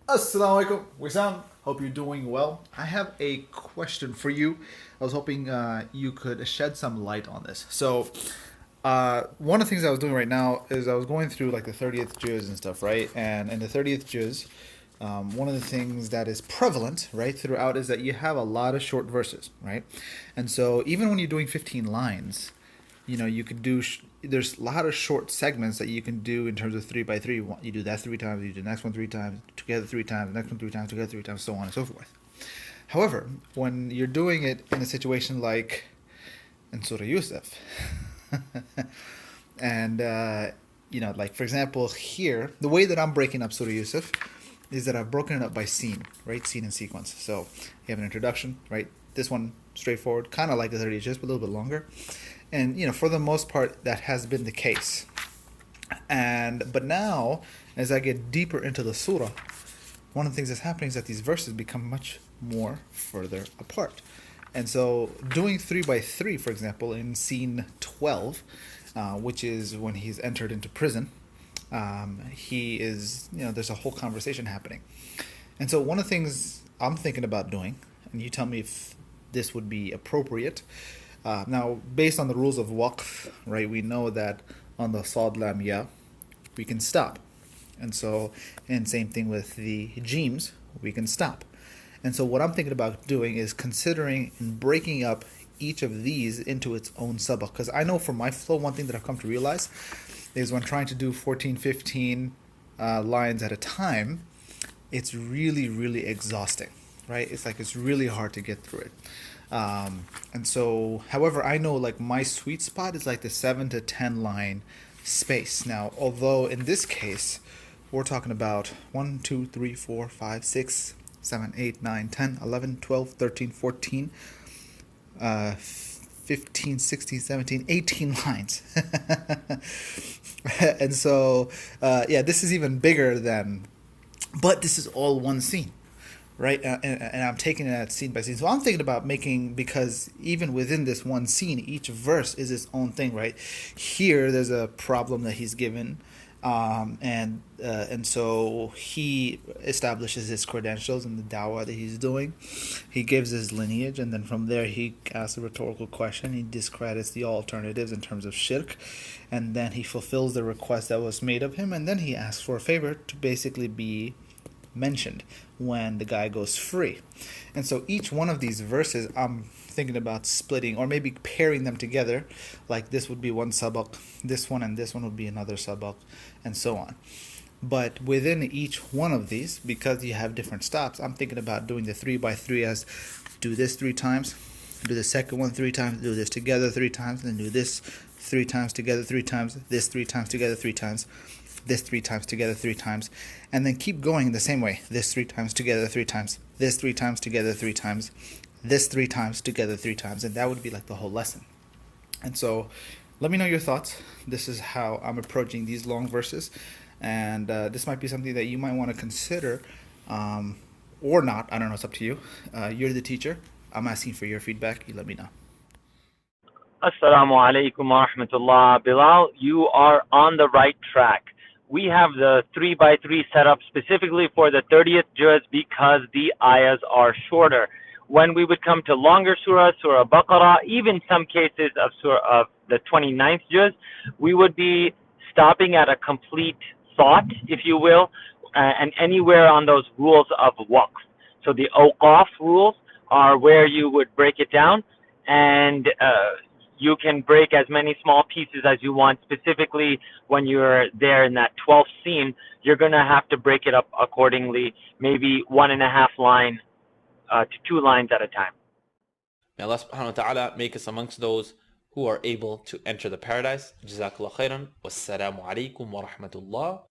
Assalamu alaikum, Wisam. Hope you're doing well. I have a question for you. I was hoping you could shed some light on this. One of the things I was doing right now is I was going through like the 30th juz and stuff, right? And in the 30th juz, one of the things that is prevalent, right, throughout is that you have a lot of short verses, right? And so even when you're doing 15 lines, you could do there's a lot of short segments that you can do in terms of 3 by 3. You do that 3 times, you do the next one 3 times, together 3 times, the next one 3 times, together 3 times, so on and so forth. However, when you're doing it in a situation like in Surah Yusuf, and like for example here, the way that I'm breaking up Surah Yusuf is that I've broken it up by scene, right? Scene and sequence. So you have an introduction, right? This one straightforward, kind of like the 30 just a little bit longer. And for the most part, that has been the case. But now, as I get deeper into the surah, one of the things that's happening is that these verses become much more further apart. And so, doing 3 by 3, for example, in scene 12, which is when he's entered into prison, he is, there's a whole conversation happening. And so, one of the things I'm thinking about doing, and you tell me if this would be appropriate. Now, based on the rules of waqf, right, we know that on the sad lam ya, we can stop. And same thing with the jeems, we can stop. And so what I'm thinking about doing is considering and breaking up each of these into its own sabaq. Because I know from my flow, one thing that I've come to realize is when trying to do 14, 15 lines at a time, it's really, really exhausting, right? It's really hard to get through it. And so, however, I know like my sweet spot is like the 7 to 10 line space. Now, although in this case, we're talking about 1, 2, 3, 4, 5, 6, 7, 8, 9, 10, 11, 12, 13, 14, 15, 16, 17, 18 lines. And so, this is even bigger than, but this is all one scene, right? And I'm taking it scene by scene. So I'm thinking about making, because even within this one scene, each verse is its own thing, right? Here, there's a problem that he's given, and so he establishes his credentials and the dawah that he's doing. He gives his lineage, and then from there he asks a rhetorical question. He discredits the alternatives in terms of shirk, and then he fulfills the request that was made of him, and then he asks for a favor to basically be mentioned when the guy goes free. And so each one of these verses I'm thinking about splitting or maybe pairing them together, like this would be one sabaq, this one and this one would be another sabaq, and so on. But within each one of these, because you have different stops, I'm thinking about doing the 3 by 3 as do this 3 times, do the second one 3 times, do this together 3 times, then do this 3 times together 3 times, this 3 times together 3 times, this 3 times together 3 times, and then keep going the same way. This 3 times together 3 times, this 3 times together 3 times, this 3 times together 3 times, and that would be like the whole lesson. And so, let me know your thoughts. This is how I'm approaching these long verses, and this might be something that you might want to consider, or not. I don't know. It's up to you. You're the teacher. I'm asking for your feedback. You let me know. Assalamu alaikum wa rahmatullah. Bilal, you are on the right track. We have the 3 by 3 set up specifically for the 30th juz because the ayahs are shorter. When we would come to longer surahs, Surah Baqarah, even some cases of Surah of the 29th juz, we would be stopping at a complete thought, if you will, and anywhere on those rules of waqf. So the awqaf rules are where you would break it down, and you can break as many small pieces as you want. Specifically, when you're there in that 12th scene, you're going to have to break it up accordingly, maybe 1.5 line to 2 lines at a time. May Allah subhanahu wa ta'ala make us amongst those who are able to enter the paradise. Jazakallah khairan. Wassalamu alaikum wa rahmatullah.